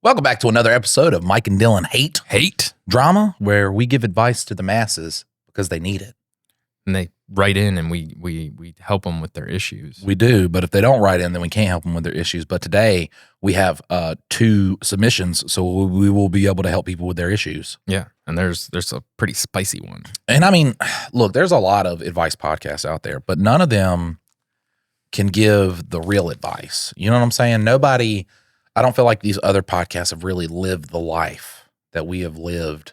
Welcome back to another episode of Mike and Dylan Hate Drama, where we give advice to the masses because they need it. And they write in and we help them with their issues. We do, but if they don't write in, then we can't help them with their issues. But today we have 2 submissions, so we will be able to help people with their issues. Yeah, and there's a pretty spicy one. And I mean, look, there's a lot of advice podcasts out there, but none of them can give the real advice. You know what I'm saying? I don't feel like these other podcasts have really lived the life that we have lived,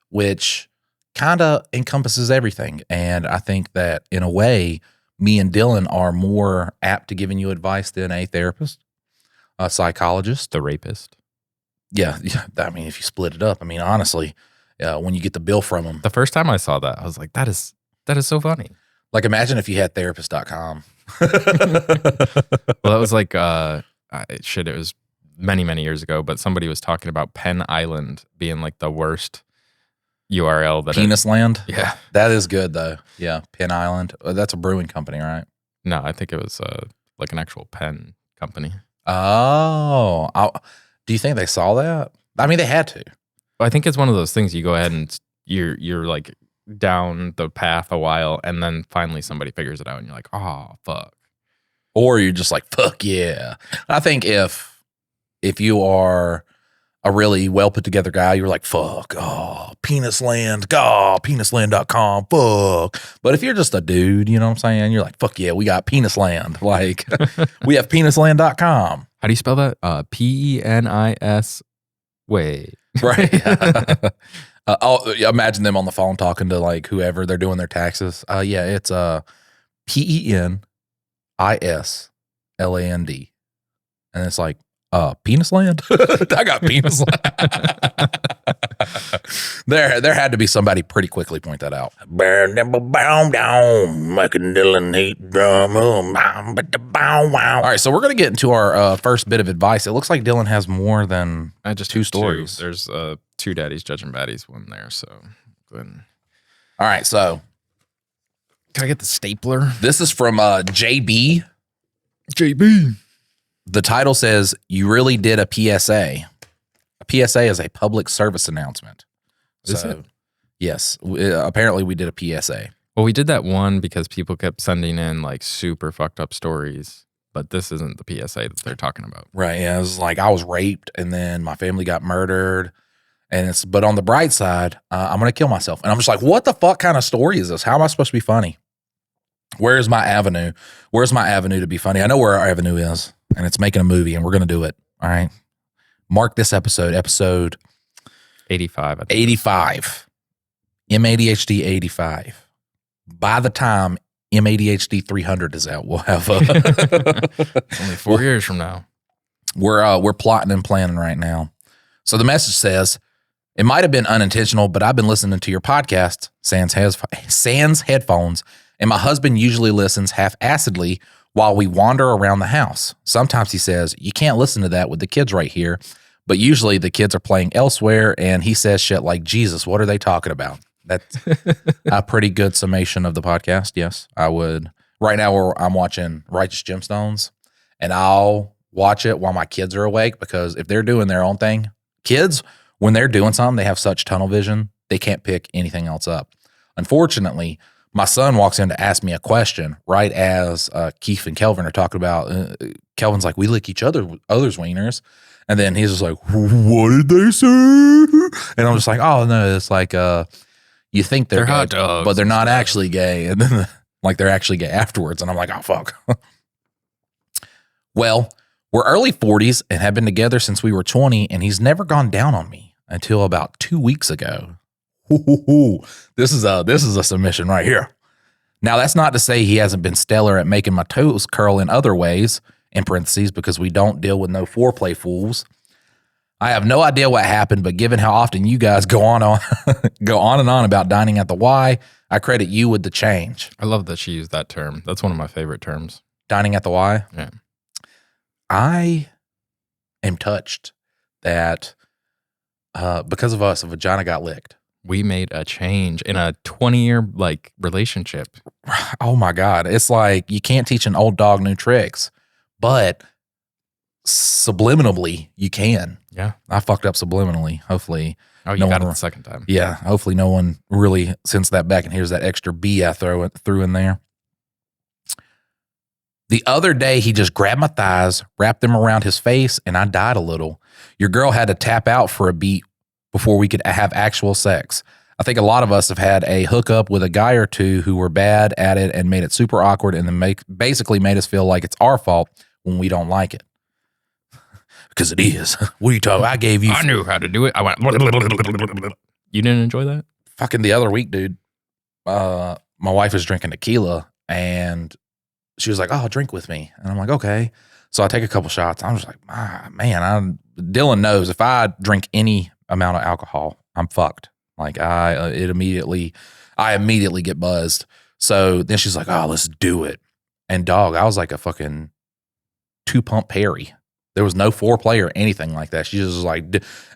which kind of encompasses everything. And I think that in a way, me and Dylan are more apt to giving you advice than a therapist, a psychologist. The rapist. Yeah. I mean, if you split it up, I mean, honestly, when you get the bill from them. The first time I saw that, I was like, that is so funny. Like, imagine if you had therapist.com. Well, that was like, it was many years ago, but somebody was talking about Penn Island being like the worst URL. Penis land? Yeah. That is good, though. Yeah, Penn Island. That's a brewing company, right? No, I think it was like an actual pen company. Oh. Do you think they saw that? I mean, they had to. I think it's one of those things you go ahead and you're like down the path a while, and then finally somebody figures it out, and you're like, oh, fuck. Or you're just like, fuck yeah. I think if you are a really well put together guy, you're like, fuck, penisland, penisland.com, fuck. But if you're just a dude, you know what I'm saying? You're like, fuck yeah, we got penisland. Like, we have penisland.com. How do you spell that? PENIS way. Right. Imagine them on the phone talking to like whoever they're doing their taxes. Yeah, it's PENISLAND. And it's like, Penisland? I got Penisland. There had to be somebody pretty quickly point that out. Mike and Dylan hate drama. All right, so we're going to get into our first bit of advice. It looks like Dylan has more than just 2 stories. There's 2 daddies judging baddies one there, so go ahead. All right, so can I get the stapler? This is from JB. The title says, "You really did a PSA." A PSA is a public service announcement. Is it? Yes. Apparently we did a PSA. Well, we did that one because people kept sending in like super fucked up stories, but this isn't the PSA that they're talking about. Right. Yeah. It was like I was raped and then my family got murdered. But on the bright side, I'm going to kill myself. And I'm just like, what the fuck kind of story is this? How am I supposed to be funny? Where's my avenue? Where's my avenue to be funny? I know where our avenue is, and it's making a movie, and we're going to do it. All right. Mark this episode 85. 85. MADHD 85. By the time MADHD 300 is out, we'll have only 4 years from now. We're plotting and planning right now. So the message says, "It might have been unintentional, but I've been listening to your podcast, sans headphones, and my husband usually listens half-assedly while we wander around the house. Sometimes he says, 'You can't listen to that with the kids right here,' but usually the kids are playing elsewhere, and he says shit like, 'Jesus, what are they talking about?'" That's a pretty good summation of the podcast. Yes, I would. Right now I'm watching Righteous Gemstones, and I'll watch it while my kids are awake, because if they're doing their own thing, kids, when they're doing something, they have such tunnel vision, they can't pick anything else up. Unfortunately, my son walks in to ask me a question right as Keith and Kelvin are talking about. Kelvin's like, "We lick each other's wieners," and then he's just like, "What did they say?" And I'm just like, "Oh no, it's like you think they're gay, hot dogs, but they're not actually gay," and then like they're actually gay afterwards. And I'm like, "Oh fuck." Well, we're early 40s and have been together since we were 20, and he's never gone down on me until about 2 weeks ago. This is a submission right here. Now, that's not to say he hasn't been stellar at making my toes curl in other ways, in parentheses, because we don't deal with no foreplay fools. I have no idea what happened, but given how often you guys go on and on about dining at the Y, I credit you with the change. I love that she used that term. That's one of my favorite terms. Dining at the Y? Yeah. I am touched that because of us, a vagina got licked. We made a change in a 20-year like relationship. Oh my God. It's like you can't teach an old dog new tricks, but subliminally you can. Yeah. I fucked up subliminally. Hopefully. Oh, you No got one- it the second time. Yeah. Hopefully no one really sends that back and here's that extra B I threw in there. The other day, he just grabbed my thighs, wrapped them around his face, and I died a little. Your girl had to tap out for a beat before we could have actual sex. I think a lot of us have had a hookup with a guy or two who were bad at it and made it super awkward and then basically made us feel like it's our fault when we don't like it. Because it is. What are you talking about? I gave you... I knew how to do it. I went... You didn't enjoy that? Fucking the other week, dude. My wife was drinking tequila and she was like, oh, drink with me. And I'm like, okay. So I take a couple shots. I'm just like, man, Dylan knows if I drink any amount of alcohol, I'm fucked. Like I immediately get buzzed. So then she's like, oh, let's do it. And dog, I was like a fucking 2-pump Perry. There was no foreplay or anything like that. She just was like,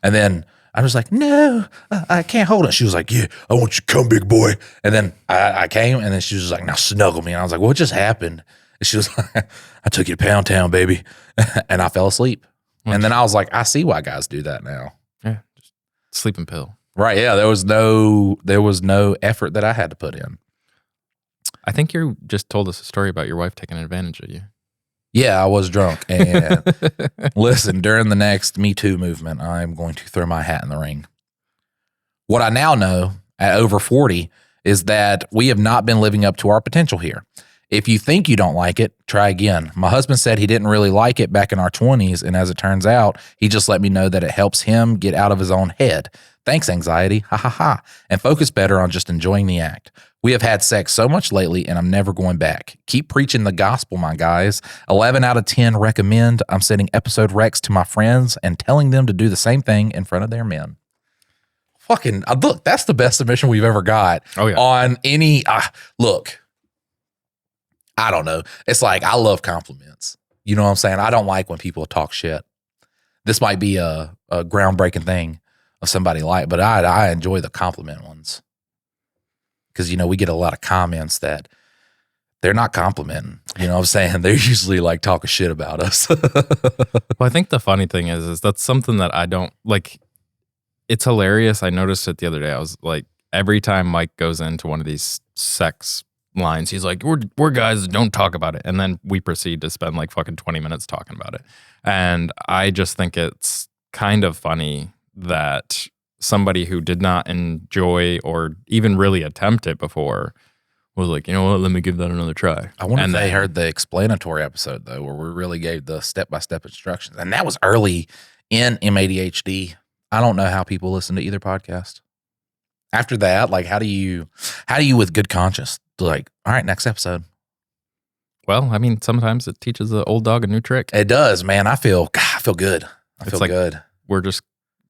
and then I was like, no, I can't hold it. She was like, yeah, I want you to come, big boy. And then I came, and then she was just like, now snuggle me. And I was like, what just happened? And she was like, I took you to Pound Town, baby. And I fell asleep. And then I was like, I see why guys do that now. Yeah, just sleeping pill. Right, yeah. There was no effort that I had to put in. I think you just told us a story about your wife taking advantage of you. Yeah, I was drunk. And listen, during the next Me Too movement, I'm going to throw my hat in the ring. What I now know at over 40 is that we have not been living up to our potential here. If you think you don't like it, try again. My husband said he didn't really like it back in our 20s, and as it turns out, he just let me know that it helps him get out of his own head. Thanks, anxiety. Ha ha ha. And focus better on just enjoying the act. We have had sex so much lately, and I'm never going back. Keep preaching the gospel, my guys. 11 out of 10 recommend. I'm sending episode recs to my friends and telling them to do the same thing in front of their men. Fucking, look, that's the best submission we've ever got. Oh, yeah. On any, look, I don't know. It's like, I love compliments. You know what I'm saying? I don't like when people talk shit. This might be a groundbreaking thing of somebody like, but I enjoy the compliment ones. Because, you know, we get a lot of comments that they're not complimenting. You know what I'm saying? They're usually like talking shit about us. Well, I think the funny thing is that's something that I don't like. It's hilarious. I noticed it the other day. I was like, every time Mike goes into one of these sex lines, he's like, we're guys, don't talk about it. And then we proceed to spend like fucking 20 minutes talking about it. And I just think it's kind of funny that somebody who did not enjoy or even really attempt it before was like, you know what, let me give that another try. I wonder if they heard the explanatory episode, though, where we really gave the step-by-step instructions. And that was early in MADHD. I don't know how people listen to either podcast. After that, like, how do you with good conscience, like, all right, next episode? Well, I mean, sometimes it teaches the old dog a new trick. It does, man. I feel good. I feel like good. We're just,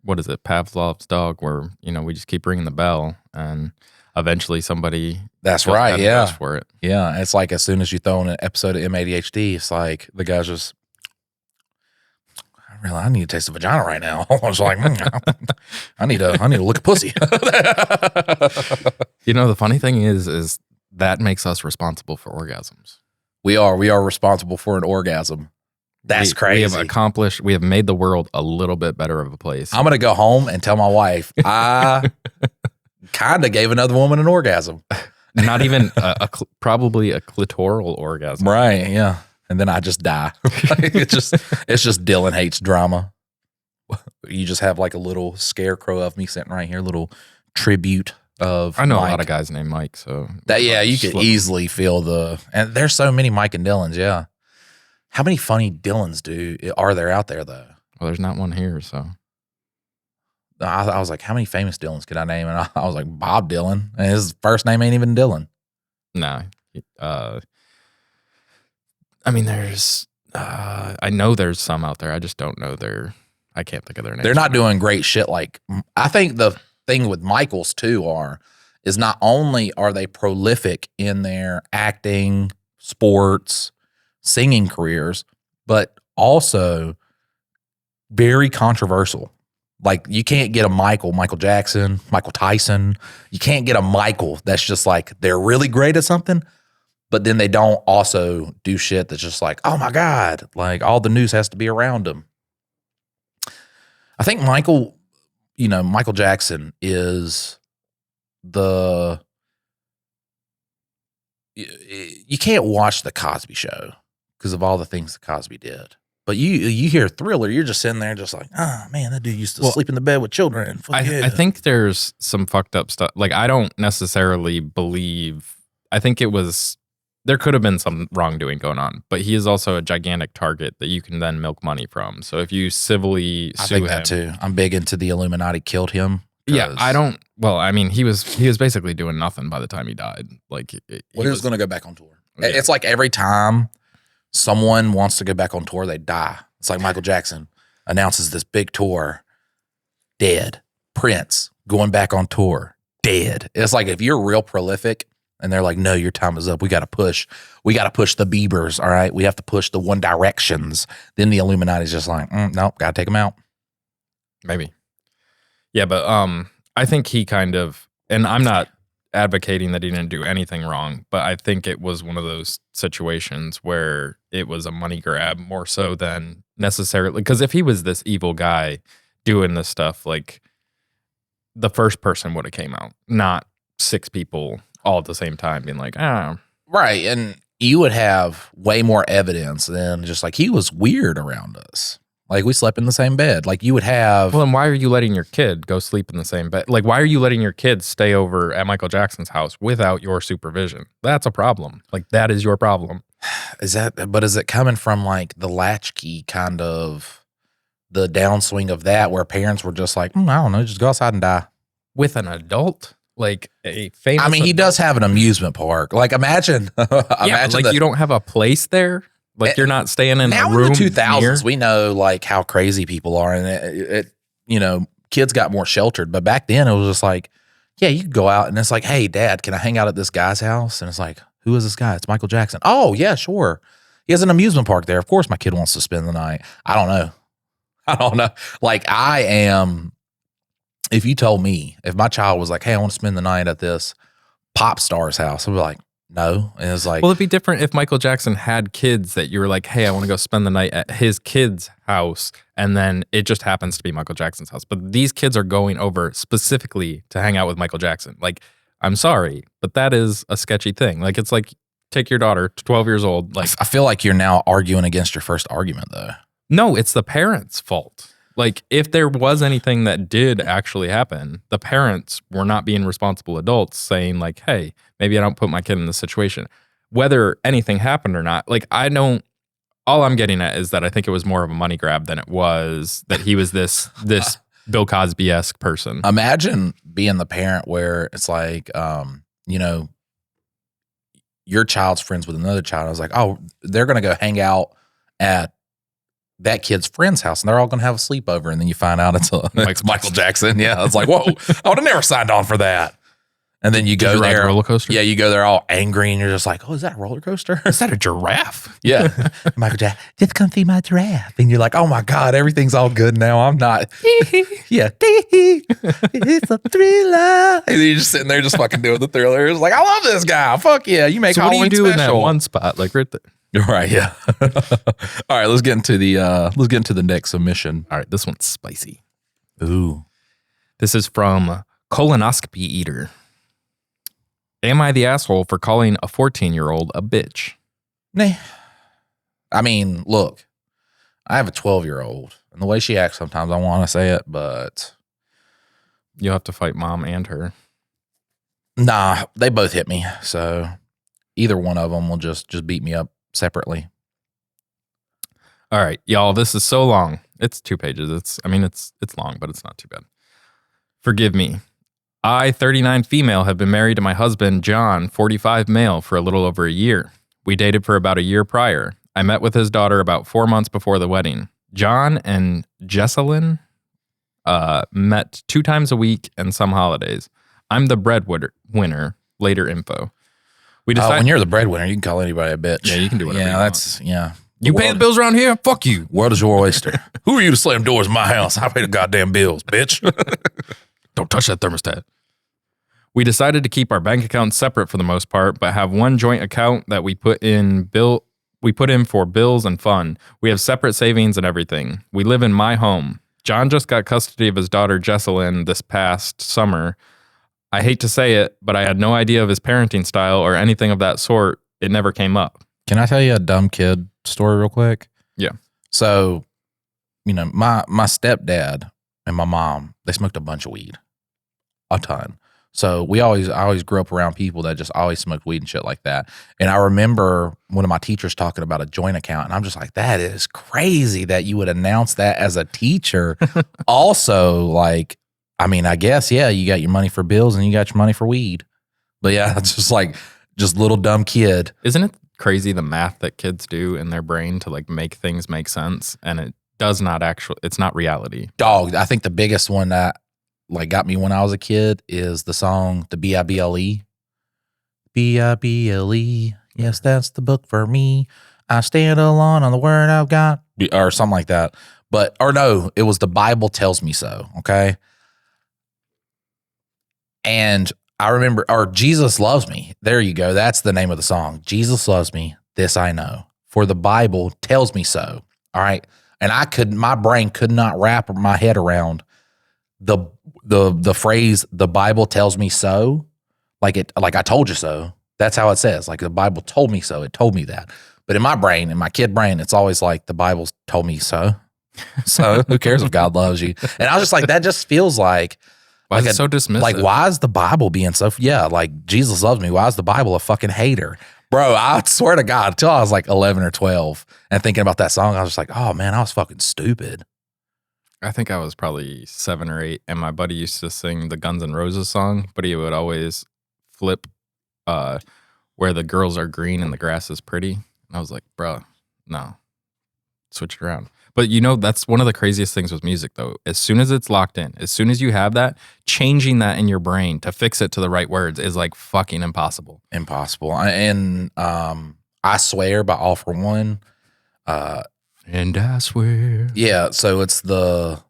what is it, Pavlov's dog, where, you know, we just keep ringing the bell and eventually somebody That's right, yeah. for it. Yeah, it's like as soon as you throw in an episode of MADHD, it's like the guy's just, I need to taste the vagina right now. I was like, I need to look at pussy. You know, the funny thing is that makes us responsible for orgasms. We are responsible for an orgasm. That's crazy. We have made the world a little bit better of a place. I'm going to go home and tell my wife, I kind of gave another woman an orgasm. Not even probably a clitoral orgasm. Right, yeah. And then I just die. It's just Dylan hates drama. You just have like a little scarecrow of me sitting right here, little tribute of I know Mike. A lot of guys named Mike, so that you could easily feel and there's so many Mike and Dylans, yeah. How many funny Dylans are there out there though? Well, there's not one here, so. I was like, how many famous Dylans could I name? And I was like, Bob Dylan. And his first name ain't even Dylan. No. I mean, there's, I know there's some out there. I just don't know I can't think of their names. They're not doing great shit. Like, I think the thing with Michaels too is not only are they prolific in their acting, sports, singing careers, but also very controversial. Like, you can't get a Michael Jackson, Michael Tyson. You can't get a Michael that's just like, they're really great at something, but then they don't also do shit that's just like, oh my God, like all the news has to be around them. I think Michael Jackson is you can't watch the Cosby Show because of all the things that Cosby did. But you hear Thriller, you're just sitting there just like, man, that dude used to sleep in the bed with children. I think there's some fucked up stuff. Like, I don't necessarily believe, I think there could have been some wrongdoing going on, but he is also a gigantic target that you can then milk money from. So if you civilly sue him. I think that too. I'm big into the Illuminati killed him. Yeah, he was basically doing nothing by the time he died. Like, he was going to go back on tour. Yeah. It's like every time someone wants to go back on tour, they die. It's like Michael Jackson announces this big tour, dead. Prince going back on tour, dead. It's like if you're real prolific and they're like, no, your time is up. We got to push the Biebers. All right. We have to push the One Directions. Then the Illuminati's just like, nope, got to take them out. Maybe. Yeah, but I think he kind of, and I'm not advocating that he didn't do anything wrong, but I think it was one of those situations where it was a money grab more so than necessarily, because if he was this evil guy doing this stuff, like, the first person would have came out, not 6 people all at the same time being like, Right, and you would have way more evidence than just like, he was weird around us. Like, we slept in the same bed. Like, you would have... Well, then why are you letting your kid go sleep in the same bed? Like, why are you letting your kid stay over at Michael Jackson's house without your supervision? That's a problem. Like, that is your problem. Is it coming from, like, the latchkey kind of, the downswing of that, where parents were just like, I don't know, just go outside and die? With an adult? Like, a famous I mean, he does have an amusement park. Like, imagine... you don't have a place there? Like, you're not staying in a room. Now in the 2000s, we know like how crazy people are, and it kids got more sheltered. But back then, it was just like, yeah, you could go out, and it's like, hey, Dad, can I hang out at this guy's house? And it's like, who is this guy? It's Michael Jackson. Oh yeah, sure. He has an amusement park there. Of course, my kid wants to spend the night. I don't know. Like, I am. If you told me, if my child was like, hey, I want to spend the night at this pop star's house, I'd be like, no. And it's like, well, it'd be different if Michael Jackson had kids that you were like, hey, I want to go spend the night at his kid's house. And then it just happens to be Michael Jackson's house. But these kids are going over specifically to hang out with Michael Jackson. Like, I'm sorry, but that is a sketchy thing. Like, it's like, take your daughter, 12 years old. Like, I feel like you're now arguing against your first argument, though. No, it's the parents' fault. Like, if there was anything that did actually happen, the parents were not being responsible adults saying like, hey, maybe I don't put my kid in this situation. Whether anything happened or not, like, all I'm getting at is that I think it was more of a money grab than it was that he was this Bill Cosby-esque person. Imagine being the parent where it's like, your child's friends with another child. I was like, oh, they're going to go hang out at that kid's friend's house, and they're all going to have a sleepover, and then you find out it's Michael Jackson. Yeah, it's like, whoa, I would have never signed on for that. And then you go there, roller coaster. Yeah, you go there all angry, and you're just like, oh, is that a roller coaster? Is that a giraffe? Yeah, Michael Jackson, just come see my giraffe, and you're like, oh my God, everything's all good now. I'm not. Yeah, it's a thriller. And you're just sitting there, just fucking doing the Thriller. It's like, I love this guy. Fuck yeah, you make so Halloween what do you do special. in that one spot, like right there? Right, yeah. All right, let's get into the next submission. All right, this one's spicy. Ooh. This is from Colonoscopy Eater. Am I the asshole for calling a 14-year-old a bitch? Nah. I mean, look, I have a 12-year-old, and the way she acts sometimes, I want to say it, but you'll have to fight mom and her. Nah, they both hit me, so either one of them will just beat me up separately. All right, y'all, this is so long. It's 2 pages. It's long, but it's not too bad. Forgive me. I, 39 female, have been married to my husband, John, 45 male, for a little over a year. We dated for about a year prior. I met with his daughter about 4 months before the wedding. John and Jessalyn met 2 times a week and some holidays. I'm the breadwinner. Later info. We decided when you're the breadwinner, you can call anybody a bitch. Yeah, you can do whatever you want. Yeah. You pay the bills around here? Fuck you. World is your oyster. Who are you to slam doors in my house? I pay the goddamn bills, bitch. Don't touch that thermostat. We decided to keep our bank accounts separate for the most part, but have one joint account that we put in for bills and fun. We have separate savings and everything. We live in my home. John just got custody of his daughter Jesselyn this past summer. I hate to say it, but I had no idea of his parenting style or anything of that sort. It never came up. Can I tell you a dumb kid story real quick? Yeah. So, my stepdad and my mom, they smoked a bunch of weed, a ton. So I always grew up around people that just always smoked weed and shit like that. And I remember one of my teachers talking about a joint account, and I'm just like, that is crazy that you would announce that as a teacher. Also, like, I guess, yeah, you got your money for bills and you got your money for weed. But yeah, it's just little dumb kid. Isn't it crazy the math that kids do in their brain to like make things make sense? And it does not it's not reality. Dog, I think the biggest one that like got me when I was a kid is the song, the Bible. Bible, yes, that's the book for me. I stand alone on the word of God, or something like that. Or no, it was the Bible tells me so, okay? And I remember, or Jesus loves me. There you go. That's the name of the song. Jesus loves me. This I know. For the Bible tells me so. All right. And my brain could not wrap my head around the phrase, the Bible tells me so. Like I told you so. That's how it says. Like the Bible told me so. It told me that. But in my brain, in my kid brain, it's always like the Bible's told me so. So who cares if God loves you? And I was just like, that just feels like, why is it so dismissive? Like, why is the Bible being so, like Jesus loves me. Why is the Bible a fucking hater? Bro, I swear to God, until I was like 11 or 12 and thinking about that song, I was just like, oh man, I was fucking stupid. I think I was probably 7 or 8, and my buddy used to sing the Guns N' Roses song, but he would always flip where the girls are green and the grass is pretty. And I was like, bro, no, switch it around. But that's one of the craziest things with music, though. As soon as it's locked in, as soon as you have that, changing that in your brain to fix it to the right words is like fucking impossible. Impossible. And I swear by All For One. And I swear. Yeah, so it's how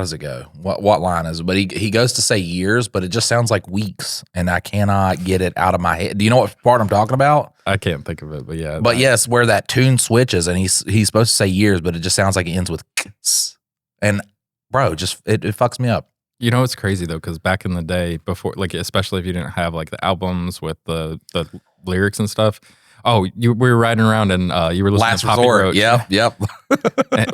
does it go? What line is it? But he goes to say years, but it just sounds like weeks, and I cannot get it out of my head. Do you know what part I'm talking about? I can't think of it, but yeah. But yes, where that tune switches, and he's supposed to say years, but it just sounds like it ends with "ks." And bro, just it fucks me up. It's crazy though, because back in the day, before, like, especially if you didn't have like the albums with the lyrics and stuff. Oh, we were riding around and you were listening Last to Poppy Resort. Roach. Yep.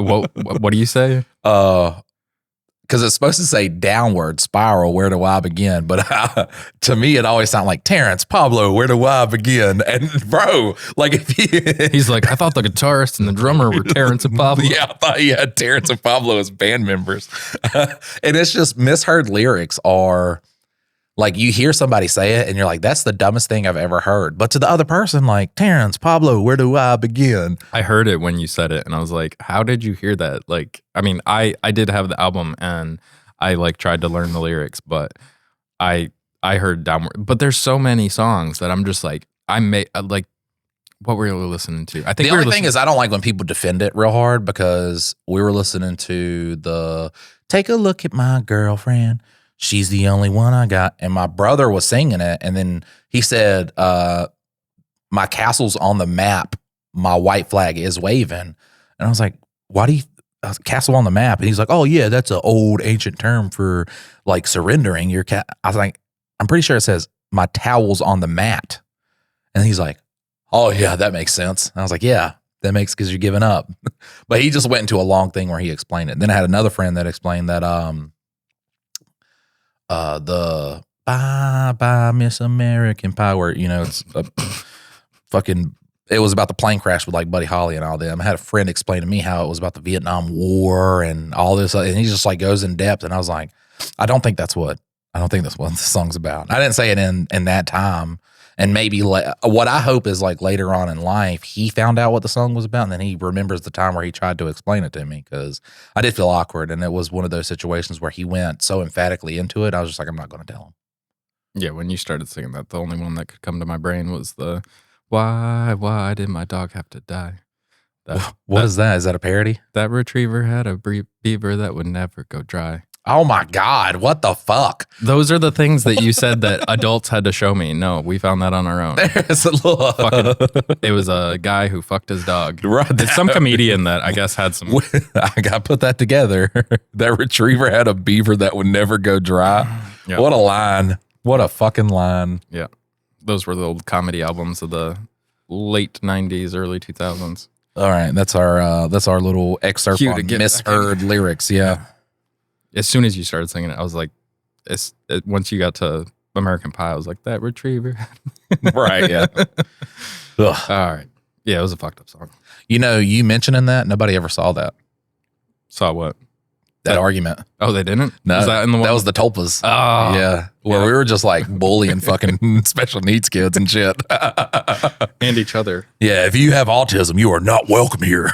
What do you say? Because it's supposed to say downward spiral, where do I begin? But to me, it always sounded like Terrence, Pablo, where do I begin? And bro, like he's like, I thought the guitarist and the drummer were Terrence and Pablo. Yeah, I thought he had Terrence and Pablo as band members. And it's just misheard lyrics are like, you hear somebody say it and you're like, that's the dumbest thing I've ever heard. But to the other person, like, Terrence, Pablo, where do I begin? I heard it when you said it and I was like, how did you hear that? Like, I did have the album and I like tried to learn the lyrics, but I heard downward. But there's so many songs that I'm just like, what were you listening to? I think the only thing is I don't like when people defend it real hard, because we were listening to Take a Look at My Girlfriend. She's the only one I got. And my brother was singing it. And then he said, my castle's on the map. My white flag is waving. And I was like, why do you, castle on the map? And he's like, oh yeah, that's an old ancient term for like surrendering your cat. I was like, I'm pretty sure it says my towel's on the mat. And he's like, oh yeah, that makes sense. And I was like, yeah, that makes, because you're giving up. But he just went into a long thing where he explained it. And then I had another friend that explained that, the bye Miss American Power, it's a fucking, it was about the plane crash with like Buddy Holly and all them. I had a friend explain to me how it was about the Vietnam War and all this, and he just like goes in depth, and I was like, I don't think that's what the song's about. I didn't say it in that time. And maybe what I hope is like later on in life, he found out what the song was about, and then he remembers the time where he tried to explain it to me, because I did feel awkward. And it was one of those situations where he went so emphatically into it. I was just like, I'm not going to tell him. Yeah, when you started singing that, the only one that could come to my brain was the why did my dog have to die? What is that? Is that a parody? That retriever had a beaver that would never go dry. Oh my God, what the fuck? Those are the things that you said that adults had to show me. No, we found that on our own. There's a little. It was a guy who fucked his dog. Right. It's some comedian that I guess had some. I got to put that together. That retriever had a beaver that would never go dry. Yeah. What a line. What a fucking line. Yeah. Those were the old comedy albums of the late 90s, early 2000s. All right. That's our little excerpt Cue to on get misheard lyrics. Yeah. As soon as you started singing it, I was like, once you got to American Pie, I was like, that retriever. Right. Yeah. All right. Yeah, it was a fucked up song. You know, you mentioning that, nobody ever saw that. Saw what? That argument. Oh, they didn't? No. Was that in the one? That was the Tulpas. Oh. Yeah. Where we were just like bullying fucking special needs kids and shit. And each other. Yeah. If you have autism, you are not welcome here.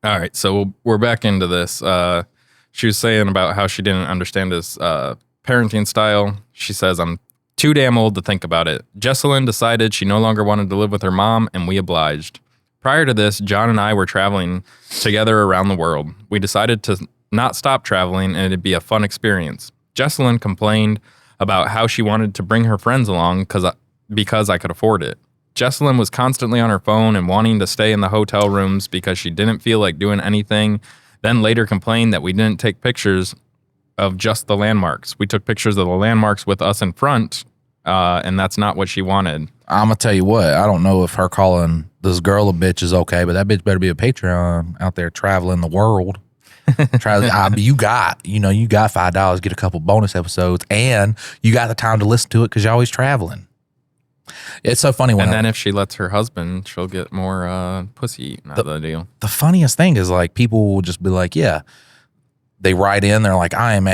All right. So we're back into this. She was saying about how she didn't understand his parenting style. She says, I'm too damn old to think about it. Jesselyn decided she no longer wanted to live with her mom, and we obliged. Prior to this, John and I were traveling together around the world. We decided to not stop traveling, and it'd be a fun experience. Jesselyn complained about how she wanted to bring her friends along because I could afford it. Jesselyn was constantly on her phone and wanting to stay in the hotel rooms because she didn't feel like doing anything, then later complained that we didn't take pictures of just the landmarks. We took pictures of the landmarks with us in front, and that's not what she wanted. I'm going to tell you what, I don't know if her calling this girl a bitch is okay, but that bitch better be a Patreon out there traveling the world. You got $5, get a couple bonus episodes, and you got the time to listen to it because you're always traveling. It's so funny when and then if she lets her husband, she'll get more pussy eaten out of the deal. The funniest thing is like people will just be like, yeah, they write in, they're like, I am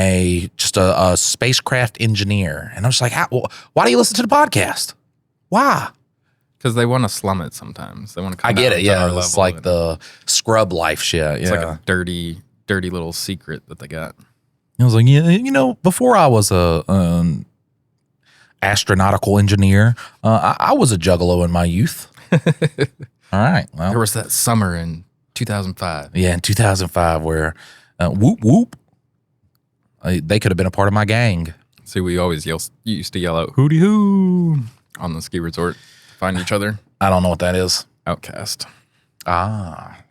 just a spacecraft engineer. And I'm just like, why do you listen to the podcast? Why? Because they want to slum it sometimes. They want to come I get it, yeah. It's It's like the scrub life shit. It's yeah. like a dirty little secret that they got. I was like, yeah, before I was an astronautical engineer, I was a juggalo in my youth. All right. Well, there was that summer in 2005. Yeah, in 2005 where whoop, whoop. They could have been a part of my gang. See, we always used to yell out, hooty hoo, on the ski resort to find each other. I don't know what that is. Outcast. Ah.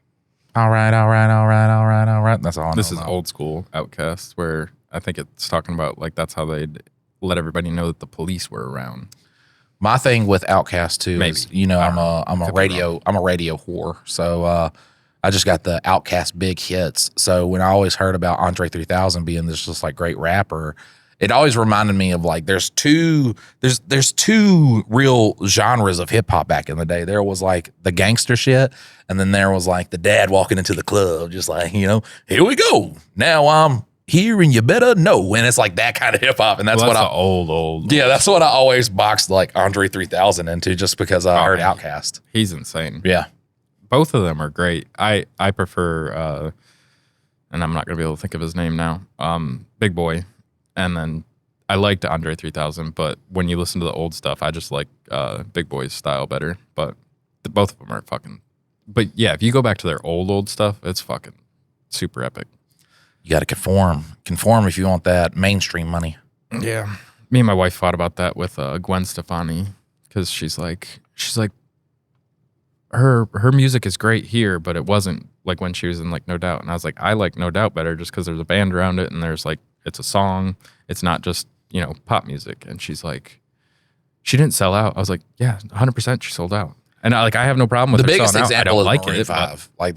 All right. That's all I know. This is old school Outcast, where I think it's talking about like that's how they'd let everybody know that the police were around. My thing with Outcast too Maybe. is, I'm a radio whore. So I just got the Outcast big hits. So when I always heard about Andre 3000 being this just like great rapper, it always reminded me of like there's two real genres of hip hop back in the day. There was like the gangster shit, and then there was like the dad walking into the club, just like, here we go. Now I'm here and you better know. And it's like that kind of hip hop. And that's old. Yeah, that's what I always boxed like Andre 3000 into, just because I heard Outkast. He's insane. Yeah. Both of them are great. I prefer, and I'm not going to be able to think of his name now, Big Boy. And then I liked Andre 3000, but when you listen to the old stuff, I just like Big Boy's style better. But both of them are fucking. But yeah, if you go back to their old stuff, it's fucking super epic. You got to conform if you want that mainstream money. Yeah. Me and my wife fought about that with Gwen Stefani, because she's like her music is great here, but it wasn't like when she was in like No Doubt. And I was like, I like No Doubt better just because there's a band around it and there's like, it's a song. It's not just, pop music. And she's like, she didn't sell out. I was like, yeah, 100% she sold out. And I have no problem with the her biggest selling example out. I is don't Maroon like 5. Like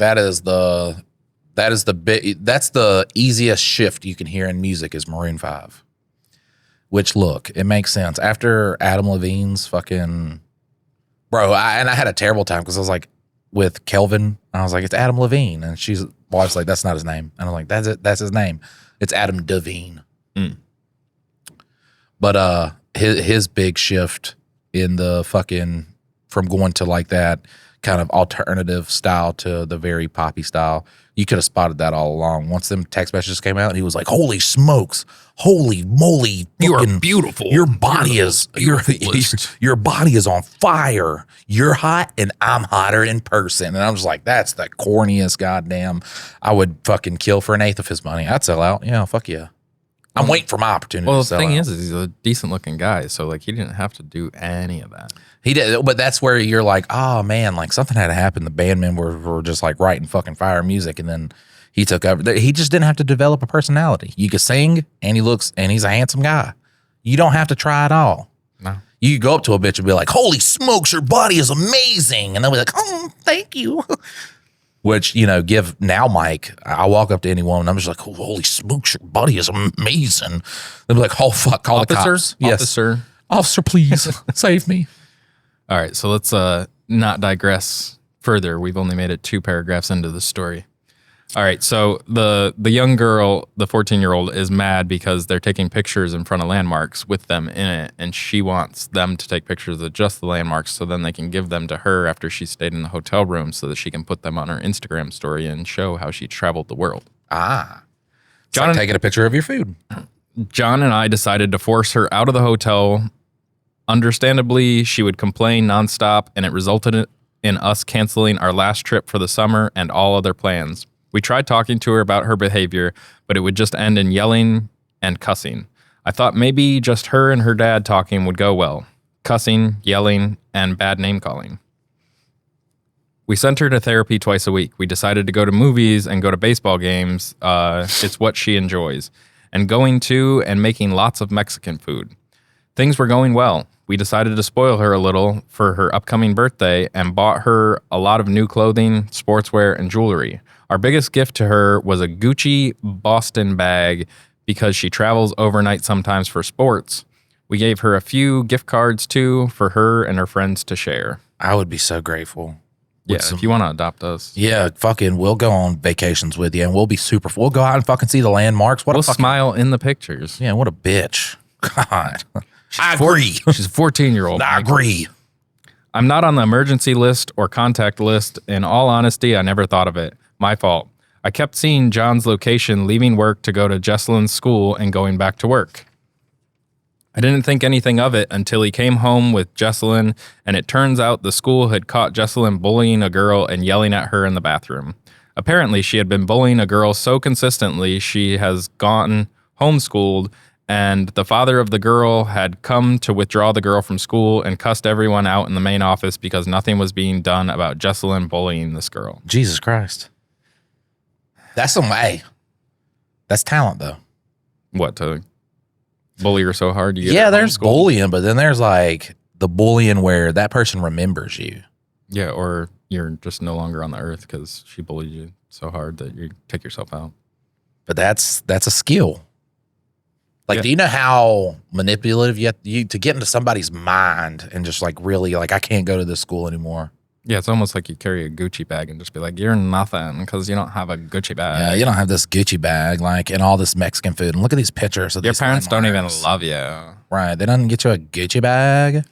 that's the easiest shift you can hear in music is Maroon 5. Which look, it makes sense. After Adam Levine's fucking bro, I had a terrible time because I was like with Kelvin, I was like, it's Adam Levine. And she's wife's like, that's not his name. And I'm like, that's it, that's his name. It's Adam Devine. But his big shift in the fucking from going to like that, kind of alternative style to the very poppy style. You could have spotted that all along. Once them text messages came out, he was like, "Holy smokes, holy moly, you are beautiful. Your body is your body is on fire. You're hot, and I'm hotter in person." And I'm just like, that's the corniest goddamn. I would fucking kill for an eighth of his money. I'd sell out. Yeah, fuck yeah. I'm waiting for my opportunity. Well, to the thing out. is he's a decent looking guy, so like he didn't have to do any of that. He did, but that's where you're like, oh man, like something had to happen. The bandmen were just like writing fucking fire music, and then he took over. He just didn't have to develop a personality. You could sing, and he's a handsome guy. You don't have to try it all. No. You could go up to a bitch and be like, "Holy smokes, your body is amazing," and they'll be like, "Oh, thank you." Which, give now, Mike, I walk up to any woman, I'm just like, "Oh, holy smokes, your body is amazing." They'll be like, "Oh fuck, call the cops." Yes. Officer, please save me. All right, so let's not digress further. We've only made it 2 paragraphs into the story. All right, so the young girl, the 14-year-old, is mad because they're taking pictures in front of landmarks with them in it, and she wants them to take pictures of just the landmarks so then they can give them to her after she stayed in the hotel room so that she can put them on her Instagram story and show how she traveled the world. John, like taking a picture of your food. John and I decided to force her out of the hotel. Understandably, she would complain nonstop, and it resulted in us canceling our last trip for the summer and all other plans. We tried talking to her about her behavior, but it would just end in yelling and cussing. I thought maybe just her and her dad talking would go well. Cussing, yelling, and bad name calling. We sent her to therapy twice a week. We decided to go to movies and go to baseball games. It's what she enjoys. And going to and making lots of Mexican food. Things were going well. We decided to spoil her a little for her upcoming birthday and bought her a lot of new clothing, sportswear, and jewelry. Our biggest gift to her was a Gucci Boston bag because she travels overnight sometimes for sports. We gave her a few gift cards too for her and her friends to share. I would be so grateful. Yeah, if you want to adopt us. Yeah, we'll go on vacations with you and we'll be we'll go out and fucking see the landmarks. We'll smile in the pictures. Yeah, what a bitch. God. I agree. She's a 14-year-old. I agree. I'm not on the emergency list or contact list. In all honesty, I never thought of it. My fault. I kept seeing John's location leaving work to go to Jesselyn's school and going back to work. I didn't think anything of it until he came home with Jesselyn, and it turns out the school had caught Jesselyn bullying a girl and yelling at her in the bathroom. Apparently, she had been bullying a girl so consistently she has gone homeschooled, and the father of the girl had come to withdraw the girl from school and cussed everyone out in the main office because nothing was being done about Jesselyn bullying this girl. Jesus Christ. That's that's talent, though. What, to bully her so hard? There's bullying, but then there's like the bullying where that person remembers you. Yeah, or you're just no longer on the earth because she bullied you so hard that you take yourself out. But that's a skill. Like, do you know how manipulative you to get into somebody's mind and just like really like, I can't go to this school anymore? Yeah, it's almost like you carry a Gucci bag and just be like, you're nothing because you don't have a Gucci bag. Yeah, you don't have this Gucci bag, like, and all this Mexican food. And look at these pictures of your these parents landmarks. Don't even love you. Right. They don't get you a Gucci bag.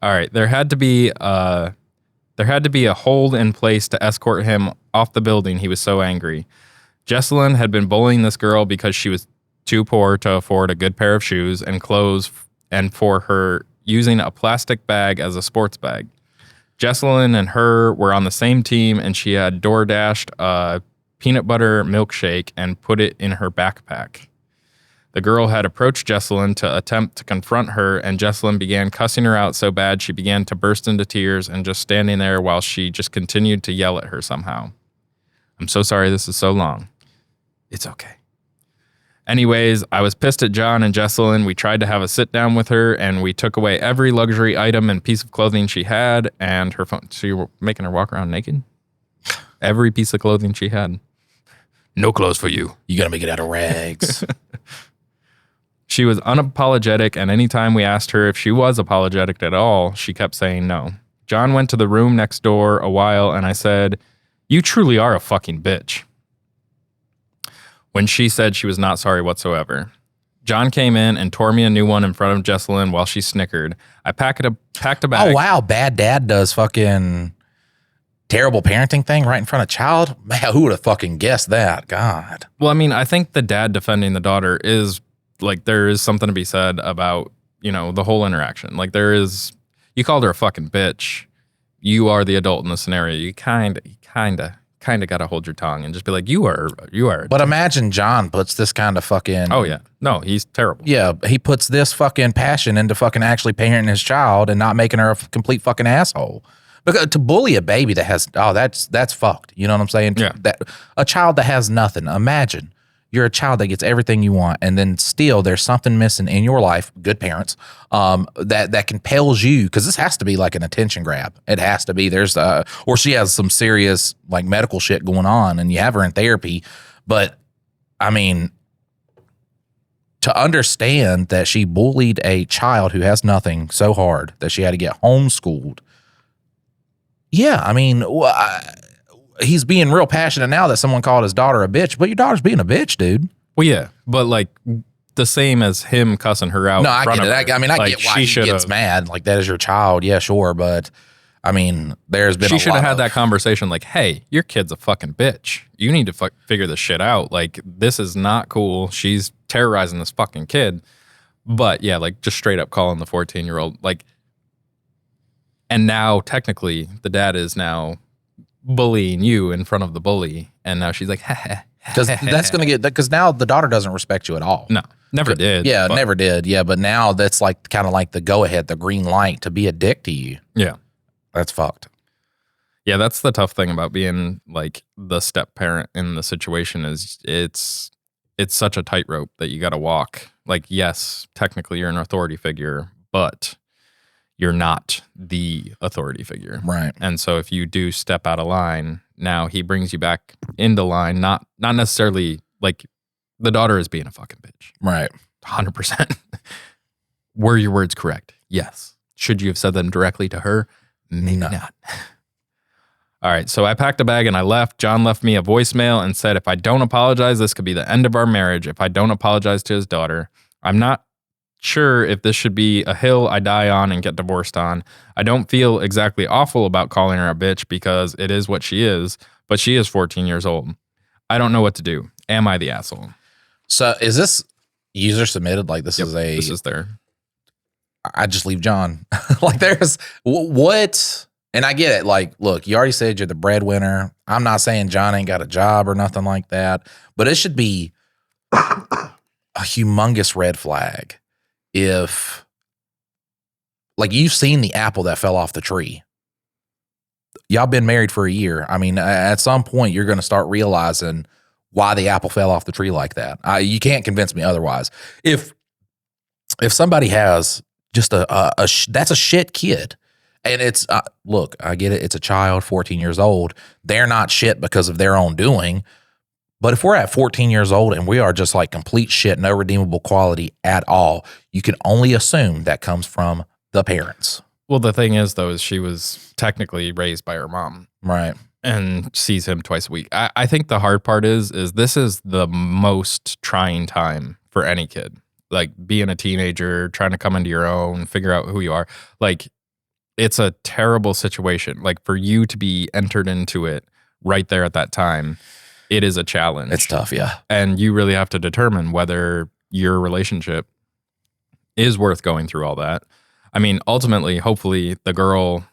All right. There had to be a hold in place to escort him off the building. He was so angry. Jesselyn had been bullying this girl because she was too poor to afford a good pair of shoes and clothes, and for her using a plastic bag as a sports bag. Jesselyn and her were on the same team, and she had DoorDashed a peanut butter milkshake and put it in her backpack. The girl had approached Jesselyn to attempt to confront her, and Jesselyn began cussing her out so bad she began to burst into tears and just standing there while she just continued to yell at her somehow. I'm so sorry this is so long. It's okay. Anyways, I was pissed at John and Jesselyn. We tried to have a sit down with her, and we took away every luxury item and piece of clothing she had, and her phone. So you were making her walk around naked? Every piece of clothing she had. No clothes for you. You gotta make it out of rags. She was unapologetic, and anytime we asked her if she was apologetic at all, she kept saying no. John went to the room next door a while, and I said, "You truly are a fucking bitch," when she said she was not sorry whatsoever. John came in and tore me a new one in front of Jesselyn while she snickered. I packed a bag. Oh, wow. Bad dad does fucking terrible parenting thing right in front of child. Man, who would have fucking guessed that? God. Well, I mean, I think the dad defending the daughter is like, there is something to be said about, you know, the whole interaction. Like, you called her a fucking bitch. You are the adult in the scenario. You kind of got to hold your tongue and just be like, you are. But imagine John puts this kind of fucking. Oh yeah, no, he's terrible. Yeah, he puts this fucking passion into fucking actually parenting his child and not making her a complete fucking asshole. Because to bully a baby that has, that's fucked. You know what I'm saying? Yeah. That a child that has nothing. Imagine you're a child that gets everything you want, and then still there's something missing in your life. Good parents, that compels you, because this has to be like an attention grab. It has to be. Or she has some serious like medical shit going on, and you have her in therapy. But I mean, to understand that she bullied a child who has nothing so hard that she had to get homeschooled. Yeah, I mean, he's being real passionate now that someone called his daughter a bitch, but your daughter's being a bitch, dude. Well, yeah, but like the same as him cussing her out. No, I get it. I get why she he gets mad. Like, that is your child. Yeah, sure. But I mean, there's been she should have had that conversation like, hey, your kid's a fucking bitch. You need to figure this shit out. Like, this is not cool. She's terrorizing this fucking kid. But yeah, like just straight up calling the 14-year-old like. And now, technically, the dad is now bullying you in front of the bully, and now she's like, because that's gonna get because now the daughter doesn't respect you at all. No, never did. Yeah, never did. Yeah, but now that's like kind of like the go ahead, the green light to be a dick to you. Yeah, that's fucked. Yeah, that's the tough thing about being like the step parent in the situation is it's such a tightrope that you got to walk. Like, yes, technically you're an authority figure, but you're not the authority figure. Right. And so if you do step out of line, now he brings you back into line, not necessarily like the daughter is being a fucking bitch. Right. 100%. Were your words correct? Yes. Should you have said them directly to her? Maybe not. All right. So I packed a bag and I left. John left me a voicemail and said, if I don't apologize, this could be the end of our marriage. If I don't apologize to his daughter, I'm not sure if this should be a hill I die on and get divorced on. I don't feel exactly awful about calling her a bitch because it is what she is, but she is 14 years old. I don't know what to do. Am I the asshole? So is this user submitted? Like this This is there. I just leave John. Like there's what? And I get it. Like, look, you already said you're the breadwinner. I'm not saying John ain't got a job or nothing like that, but it should be a humongous red flag. If, like, you've seen the apple that fell off the tree. Y'all been married for a year. I mean, at some point, you're going to start realizing why the apple fell off the tree like that. You can't convince me otherwise. If somebody has just that's a shit kid. And it's, look, I get it. It's a child, 14 years old. They're not shit because of their own doing. But if we're at 14 years old and we are just like complete shit, no redeemable quality at all, you can only assume that comes from the parents. Well, the thing is, though, is she was technically raised by her mom. Right. And sees him twice a week. I think the hard part is this is the most trying time for any kid. Like being a teenager, trying to come into your own, figure out who you are. Like, it's a terrible situation. Like, for you to be entered into it right there at that time, it is a challenge. It's tough, yeah. And you really have to determine whether your relationship is worth going through all that. I mean, ultimately, hopefully, the girl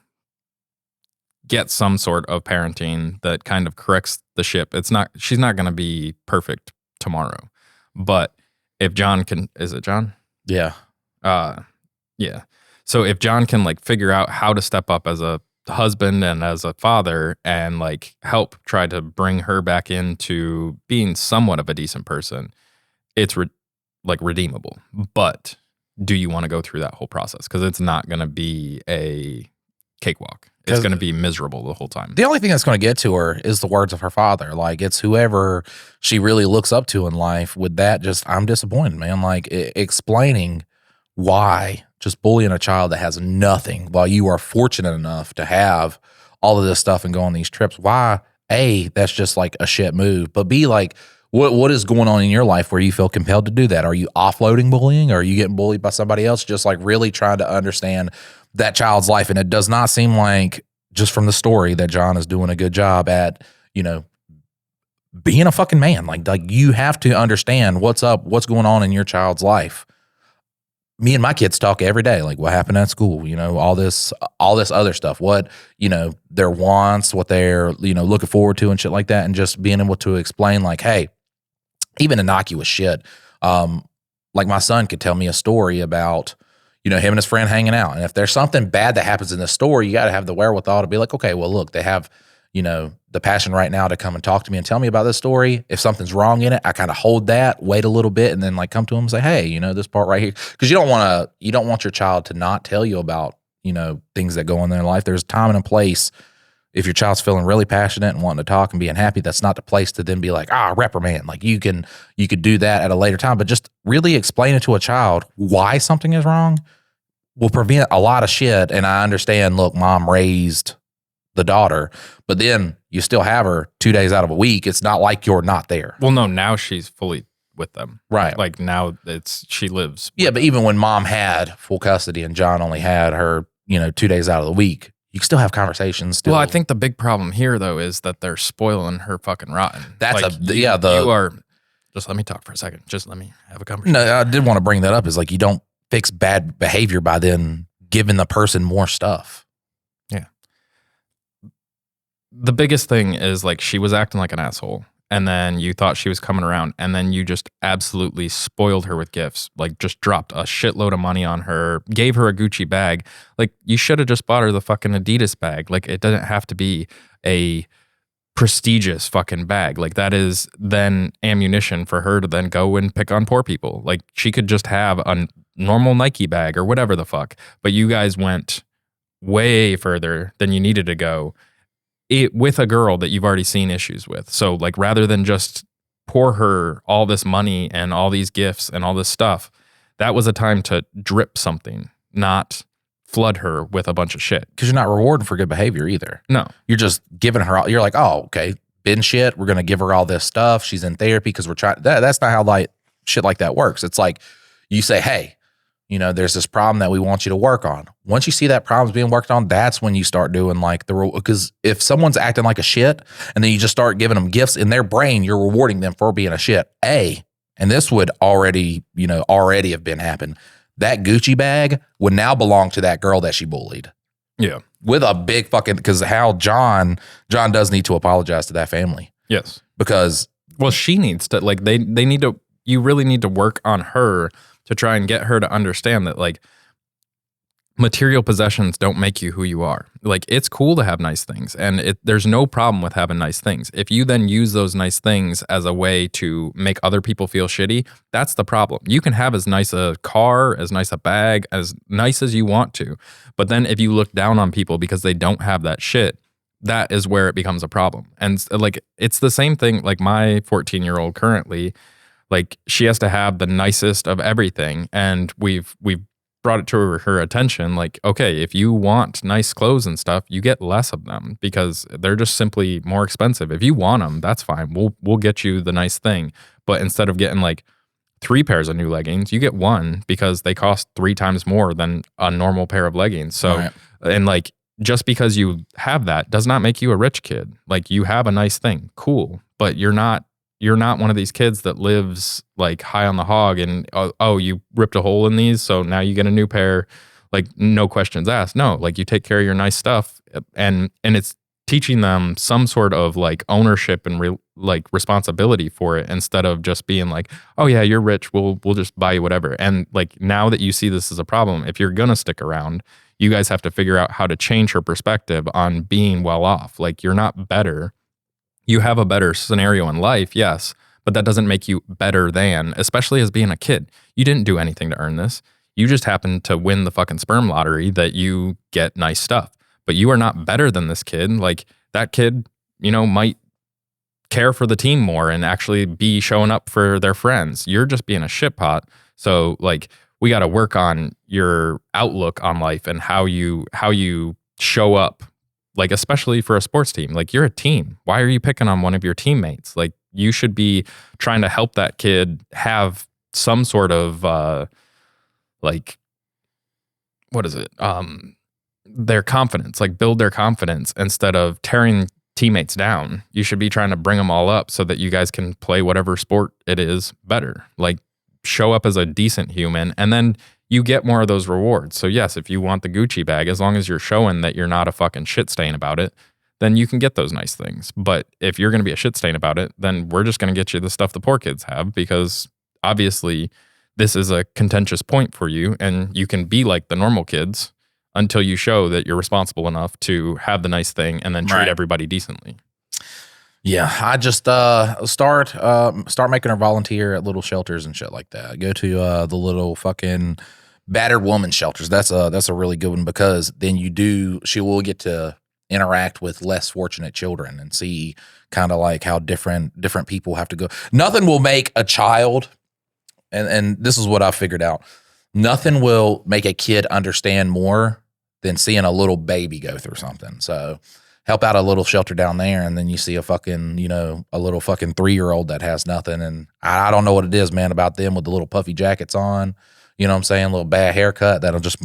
gets some sort of parenting that kind of corrects the ship. She's not going to be perfect tomorrow. But if John can, is it John? Yeah. Yeah. So if John can like figure out how to step up as a husband and as a father and like help try to bring her back into being somewhat of a decent person, it's redeemable. But do you want to go through that whole process? Because it's not going to be a cakewalk. It's going to be miserable the whole time. The only thing that's going to get to her is the words of her father. Like, it's whoever she really looks up to in life. With that, just, I'm disappointed, man. Like, explaining why just bullying a child that has nothing while you are fortunate enough to have all of this stuff and go on these trips. Why? A, that's just like a shit move. But B, like, what is going on in your life where you feel compelled to do that? Are you offloading bullying? Or are you getting bullied by somebody else? Just like really trying to understand that child's life. And it does not seem like just from the story that John is doing a good job at, being a fucking man. Like you have to understand what's going on in your child's life. Me and my kids talk every day, like what happened at school, all this other stuff, what, their wants, what they're, looking forward to and shit like that. And just being able to explain like, hey, even innocuous shit. Like my son could tell me a story about, him and his friend hanging out. And if there's something bad that happens in the story, you got to have the wherewithal to be like, okay, well, look, they have, the passion right now to come and talk to me and tell me about this story. If something's wrong in it, I kind of hold that, wait a little bit, and then like come to him and say, hey, this part right here. Because you don't want your child to not tell you about, things that go on in their life. There's a time and a place. If your child's feeling really passionate and wanting to talk and being happy, that's not the place to then be like, reprimand. Like you could do that at a later time, but just really explain it to a child why something is wrong will prevent a lot of shit. And I understand, look, mom raised the daughter, but then you still have her 2 days out of a week. It's not like you're not there. Well, no, now she's fully with them. Right. Like now she lives. Yeah, but even when mom had full custody and John only had her, 2 days out of the week, you can still have conversations. Still. Well, I think the big problem here though is that they're spoiling her fucking rotten. That's like, you are. Just let me talk for a second. Just let me have a conversation. No, I did want to bring that up. Is like you don't fix bad behavior by then giving the person more stuff. Yeah. The biggest thing is like she was acting like an asshole, and then you thought she was coming around, and then you just absolutely spoiled her with gifts. Like just dropped a shitload of money on her, gave her a Gucci bag. Like you should have just bought her the fucking Adidas bag. Like it doesn't have to be a prestigious fucking bag. Like that is then ammunition for her to then go and pick on poor people. Like she could just have a normal Nike bag or whatever the fuck. But you guys went way further than you needed to go with a girl that you've already seen issues with. So like rather than just pour her all this money and all these gifts and all this stuff, that was a time to drip something, not flood her with a bunch of shit. Because you're not rewarding for good behavior either. No. You're just giving her, you're like, oh, okay, bin shit. We're going to give her all this stuff. She's in therapy because we're trying. That's not how shit like that works. It's like you say, hey, there's this problem that we want you to work on. Once you see that problem's being worked on, that's when you start doing like because if someone's acting like a shit and then you just start giving them gifts in their brain, you're rewarding them for being a shit. And this would already have been happening. That Gucci bag would now belong to that girl that she bullied. Yeah. With a big fucking, because how John does need to apologize to that family. Yes. Because. Well, she needs to, like, they need to, you really need to work on her to try and get her to understand that like material possessions don't make you who you are. Like it's cool to have nice things and there's no problem with having nice things. If you then use those nice things as a way to make other people feel shitty, that's the problem. You can have as nice a car, as nice a bag, as nice as you want to. But then if you look down on people because they don't have that shit, that is where it becomes a problem. And like, it's the same thing. Like my 14-year-old currently, like she has to have the nicest of everything. And we've brought it to her attention. Like, okay, if you want nice clothes and stuff, you get less of them because they're just simply more expensive. If you want them, that's fine. We'll get you the nice thing. But instead of getting like 3 pairs of new leggings, you get 1 because they cost 3 times more than a normal pair of leggings. So, right. And like, just because you have that does not make you a rich kid. Like you have a nice thing, cool, but you're not one of these kids that lives like high on the hog and, oh, you ripped a hole in these, so now you get a new pair, like no questions asked. No, like you take care of your nice stuff and it's teaching them some sort of like ownership and like responsibility for it instead of just being like, oh yeah, you're rich, we'll just buy you whatever. And like now that you see this as a problem, if you're gonna stick around, you guys have to figure out how to change her perspective on being well off. Like you're not better. You have a better scenario in life, yes, but that doesn't make you better than, especially as being a kid. You didn't do anything to earn this. You just happened to win the fucking sperm lottery that you get nice stuff. But you are not better than this kid. Like that kid, might care for the team more and actually be showing up for their friends. You're just being a shitpot. So like we got to work on your outlook on life and how you show up. Like, especially for a sports team, like you're a team. Why are you picking on one of your teammates? Like you should be trying to help that kid have some sort of, like, what is it? their confidence, like build their confidence instead of tearing teammates down. You should be trying to bring them all up so that you guys can play whatever sport it is better. Like show up as a decent human, and then you get more of those rewards. So yes, if you want the Gucci bag, as long as you're showing that you're not a fucking shit stain about it, then you can get those nice things. But if you're going to be a shit stain about it, then we're just going to get you the stuff the poor kids have, because obviously this is a contentious point for you, and you can be like the normal kids until you show that you're responsible enough to have the nice thing and then treat everybody decently. Yeah, I just start making her volunteer at little shelters and shit like that. Go to the little fucking battered woman shelters. That's a really good one, because then she will get to interact with less fortunate children and see kind of like how different people have to go. Nothing will make a child, and this is what I figured out, nothing will make a kid understand more than seeing a little baby go through something. So help out a little shelter down there, and then you see a fucking, a little fucking 3-year-old that has nothing. And I don't know what it is, man, about them with the little puffy jackets on, you know what I'm saying? A little bad haircut that'll just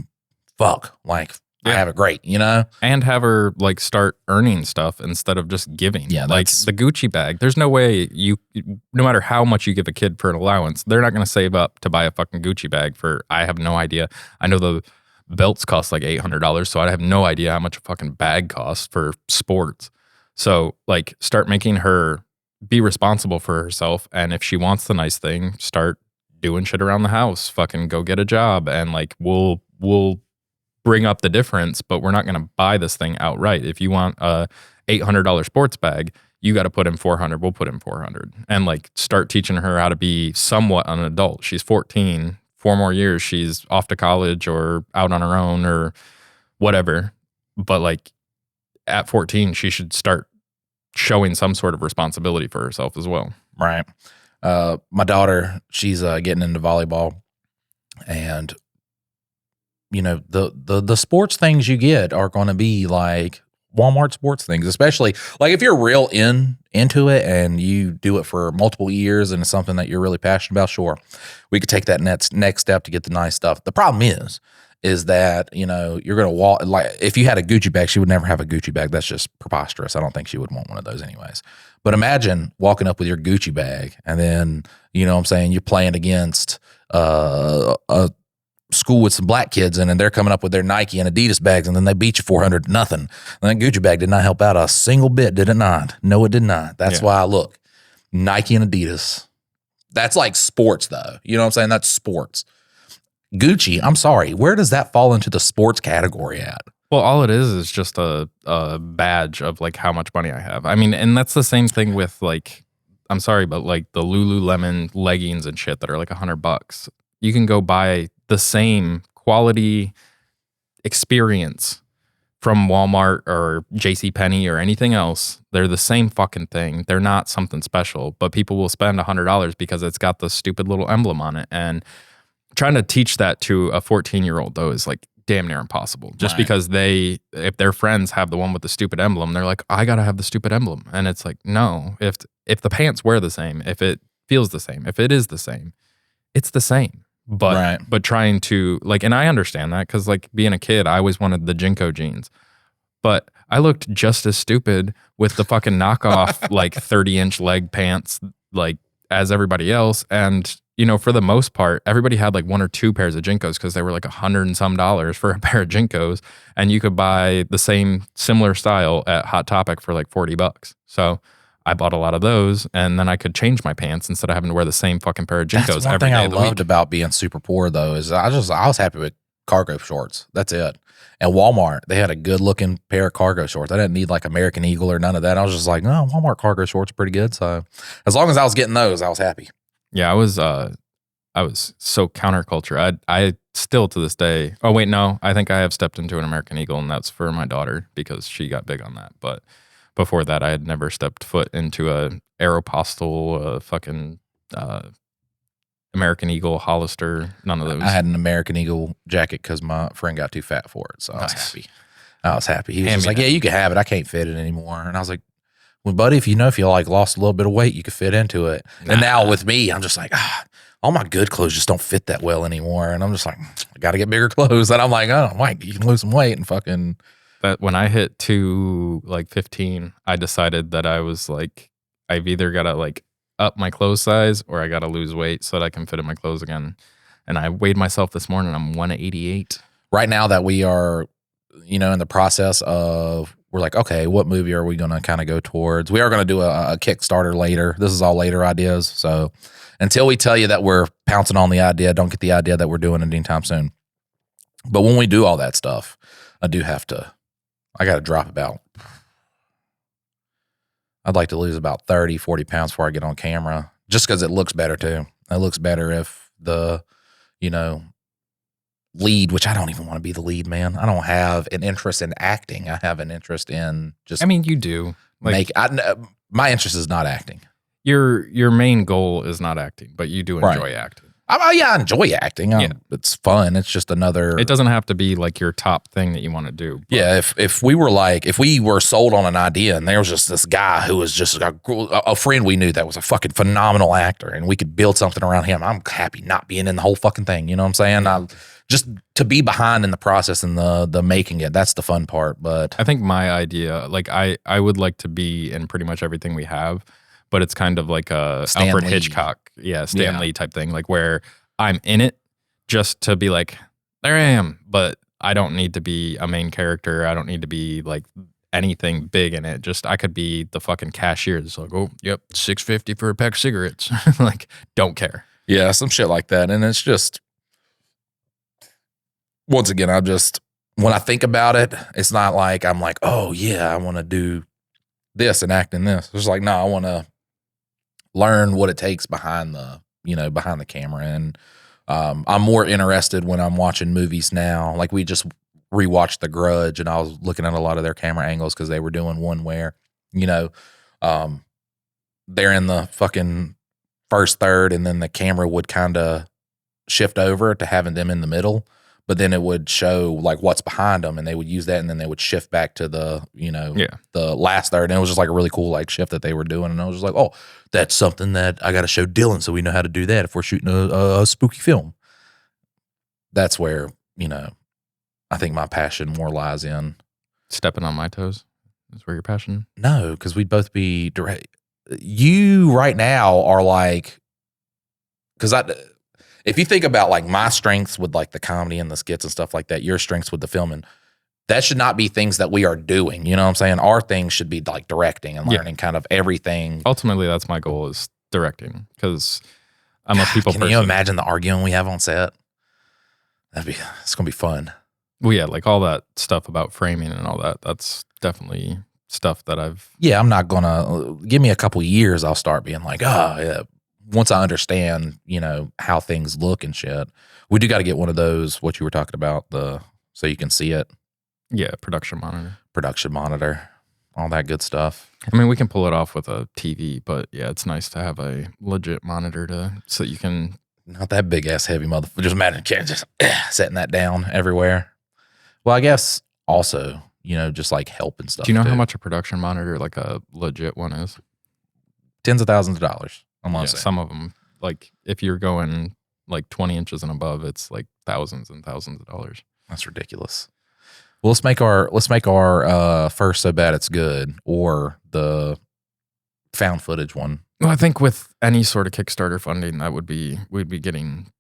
I have it great, And have her like start earning stuff instead of just giving. Yeah, like the Gucci bag. There's no way no matter how much you give a kid for an allowance, they're not going to save up to buy a fucking Gucci bag for, I have no idea. I know the belts cost like $800, so I have no idea how much a fucking bag costs for sports. So like start making her be responsible for herself, and if she wants the nice thing, start doing shit around the house. Fucking go get a job, and like we'll bring up the difference, but we're not going to buy this thing outright. If you want a $800 sports bag, you got to put in $400. We'll put in $400, and like start teaching her how to be somewhat an adult. She's 14. 4 more years, she's off to college or out on her own or whatever. But like at 14, she should start showing some sort of responsibility for herself as well. Right. My daughter, she's getting into volleyball, and the sports things you get are going to be like Walmart sports things, especially like if you're real into it and you do it for multiple years and it's something that you're really passionate about. Sure, we could take that next step to get the nice stuff. The problem is that you're gonna walk, like if you had a Gucci bag, she would never have a Gucci bag. That's just preposterous. I don't think she would want one of those anyways. But imagine walking up with your Gucci bag, and then what I'm saying, you're playing against a school with some black kids and they're coming up with their Nike and Adidas bags, and then they beat you 400 nothing. And that Gucci bag did not help out a single bit, did it not? No, it did not. That's why I look, Nike and Adidas. That's like sports though. You know what I'm saying? That's sports. Gucci, I'm sorry, where does that fall into the sports category at? Well, all it is just a badge of like how much money I have. I mean, and that's the same thing with like, I'm sorry, but like the Lululemon leggings and shit that are like $100. You can go buy the same quality experience from Walmart or JCPenney or anything else. They're the same fucking thing. They're not something special, but people will spend $100 because it's got the stupid little emblem on it. And trying to teach that to a 14-year-old though is like damn near impossible. Just because if their friends have the one with the stupid emblem, they're like, I gotta have the stupid emblem. And it's like, no, if the pants wear the same, if it feels the same, if it is the same, it's the same. But trying to like, and I understand that because like being a kid, I always wanted the Jinko jeans, but I looked just as stupid with the fucking knockoff like 30-inch leg pants like as everybody else. And for the most part, everybody had like 1 or 2 pairs of Jinkos because they were like $100 and some for a pair of Jinkos, and you could buy the similar style at Hot Topic for like $40. So I bought a lot of those, and then I could change my pants instead of having to wear the same fucking pair of Jinkos every day of the week. That's one thing I loved about being super poor, though, is I was happy with cargo shorts. That's it. And Walmart, they had a good looking pair of cargo shorts. I didn't need like American Eagle or none of that. I was just like, no, Walmart cargo shorts are pretty good. So as long as I was getting those, I was happy. Yeah, I was so counterculture. I still to this day. Oh wait, no, I think I have stepped into an American Eagle, and that's for my daughter because she got big on that. But before that, I had never stepped foot into a Aeropostale, fucking American Eagle, Hollister, none of those. I had an American Eagle jacket because my friend got too fat for it, so I was happy. He was just like, yeah, you can have it. I can't fit it anymore. And I was like, well, buddy, if you like lost a little bit of weight, you could fit into it. Nah. And now with me, I'm just like, all my good clothes just don't fit that well anymore. And I'm just like, I got to get bigger clothes. And I'm like, oh, Mike, you can lose some weight and fucking. But when I hit 15, I decided that I was like, I've either got to like up my clothes size or I got to lose weight so that I can fit in my clothes again. And I weighed myself this morning. I'm 188. Right now that we are, in the process of, we're like, okay, what movie are we going to kind of go towards? We are going to do a Kickstarter later. This is all later ideas. So until we tell you that we're pouncing on the idea, don't get the idea that we're doing it anytime soon. But when we do all that stuff, I got to drop I'd like to lose about 30, 40 pounds before I get on camera, just because it looks better too. It looks better if the, lead, which I don't even want to be the lead, man. I don't have an interest in acting. I have an interest in just. I mean, you do. Like, my interest is not acting. Your main goal is not acting, but you do enjoy acting. I enjoy acting. It's fun. It's just another. It doesn't have to be like your top thing that you want to do. But. Yeah, if we were sold on an idea and there was just this guy who was just a friend we knew that was a fucking phenomenal actor and we could build something around him, I'm happy not being in the whole fucking thing. You know what I'm saying? Just to be behind in the process and the making it, that's the fun part. But I think my idea, like I would like to be in pretty much everything we have, but it's kind of like a Alfred Hitchcock, Stan Lee type thing, like where I'm in it just to be like, there I am, but I don't need to be a main character. I don't need to be like anything big in it. Just I could be the fucking cashier. It's like, oh, yep, $6.50 for a pack of cigarettes. Like, don't care. Yeah, some shit like that. And it's just, once again, when I think about it, it's not like I'm like, oh yeah, I want to do this and act in this. It's like, no, I want to learn what it takes behind the camera. And I'm more interested when I'm watching movies now. Like we just rewatched The Grudge and I was looking at a lot of their camera angles because they were doing one where, they're in the fucking first third and then the camera would kind of shift over to having them in the middle. But then it would show like what's behind them, and they would use that, and then they would shift back to the the last third, and it was just like a really cool like shift that they were doing, and I was just like, oh, that's something that I got to show Dylan so we know how to do that if we're shooting a spooky film. That's where I think my passion more lies in stepping on my toes. Is where your passion? No, because we'd both be direct. You right now are like, because if you think about like my strengths with like the comedy and the skits and stuff like that, your strengths with the filming, that should not be things that we are doing. You know what I'm saying? Our things should be like directing and learning kind of everything. Ultimately, that's my goal is directing because I'm a people person. Can you imagine the arguing we have on set? It's going to be fun. Well, yeah, like all that stuff about framing and all that. That's definitely stuff that Yeah, I'm not going to, give me a couple years, I'll start being like, oh, yeah. Once I understand, how things look and shit, we do got to get one of those, what you were talking about, so you can see it. Yeah, production monitor, all that good stuff. I mean, we can pull it off with a TV, but yeah, it's nice to have a legit monitor so you can. Not that big ass heavy motherfucker. Just imagine just setting that down everywhere. Well, I guess also, just like help and stuff. Do you know how much a production monitor, like a legit one, is? Tens of thousands of dollars. Some of them, like if you're going like 20 inches and above, it's like thousands and thousands of dollars. That's ridiculous. Well, let's make our first So Bad It's Good or the found footage one. Well, I think with any sort of Kickstarter funding, we'd be getting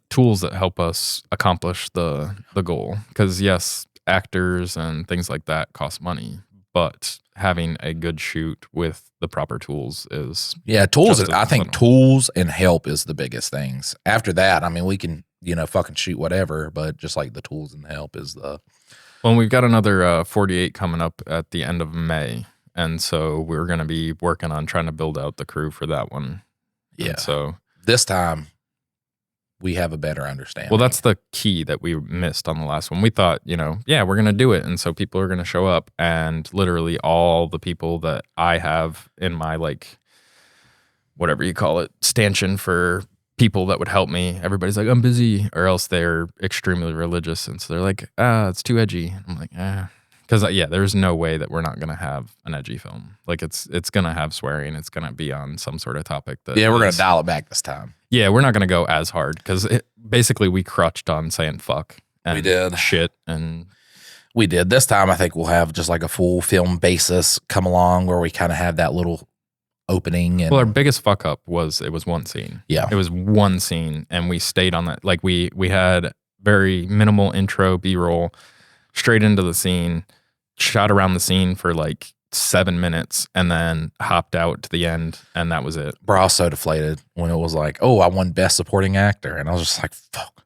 tools that help us accomplish the goal. Because yes, actors and things like that cost money, but having a good shoot with the proper tools is tools. I think tools and help is the biggest things. After that, I mean, we can fucking shoot whatever, but just like the tools and help is the. Well, we've got another 48 coming up at the end of May, and so we're going to be working on trying to build out the crew for that one. Yeah. And so this time we have a better understanding. Well, that's the key that we missed on the last one. We thought, we're going to do it. And so people are going to show up, and literally all the people that I have in my, like, whatever you call it, stanchion for people that would help me. Everybody's like, I'm busy, or else they're extremely religious. And so they're like, it's too edgy. I'm like, because there's no way that we're not going to have an edgy film. Like it's going to have swearing. It's going to be on some sort of topic that we're going to dial it back this time. Yeah, we're not going to go as hard because basically we crutched on saying fuck. And We did. Shit. And We did. This time I think we'll have just like a full film basis come along where we kind of have that little opening. And well, our biggest fuck up was it was one scene. Yeah. It was one scene and we stayed on that. Like we had very minimal intro, B-roll, straight into the scene, shot around the scene for like 7 minutes and then hopped out to the end and that was it. Bro, I was so deflated when it was like, oh, I won Best Supporting Actor. And I was just like, fuck.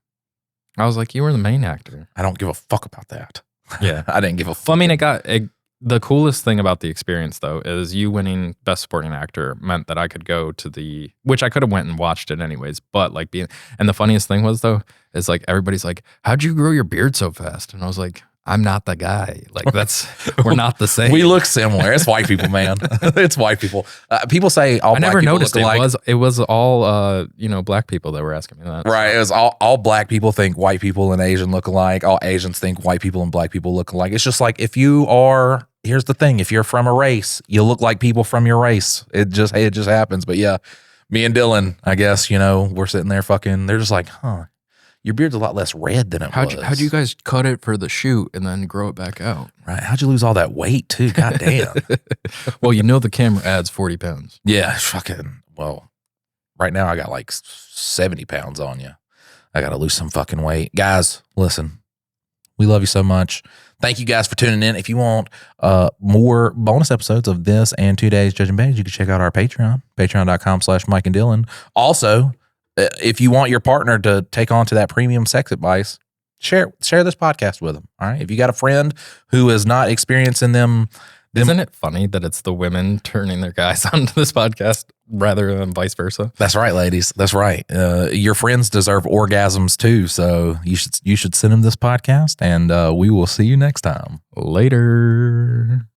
I was like, you were the main actor. I don't give a fuck about that. Yeah. I didn't give a fuck. Well, I mean, the coolest thing about the experience, though, is you winning Best Supporting Actor meant that I could go to which I could have went and watched it anyways, but like and the funniest thing was, though, is like everybody's like, how'd you grow your beard so fast? And I was like, I'm not the guy. Like we're not the same. We look similar. It's white people, man. It's white people. People say all I black never people noticed look alike. it was all black people that were asking me that. Right. It was all black people think white people and Asian look alike. All Asians think white people and black people look alike. It's just like here's the thing. If you're from a race, you look like people from your race. It just happens. But yeah, me and Dylan, I guess, we're sitting there fucking, they're just like, huh, your beard's a lot less red than it was. How'd you guys cut it for the shoot and then grow it back out? Right. How'd you lose all that weight too? God damn. Well, the camera adds 40 pounds. Yeah. Fucking, well, right now I got like 70 pounds on you. I got to lose some fucking weight. Guys, listen, we love you so much. Thank you guys for tuning in. If you want more bonus episodes of this and 2 Days Judging Bays, you can check out our Patreon, patreon.com/Mike and Dylan. Also, if you want your partner to take on to that premium sex advice, share this podcast with them. All right. If you got a friend who is not experiencing them. Isn't it funny that it's the women turning their guys onto this podcast rather than vice versa? That's right, ladies. That's right. Your friends deserve orgasms too. So you should send them this podcast and we will see you next time. Later.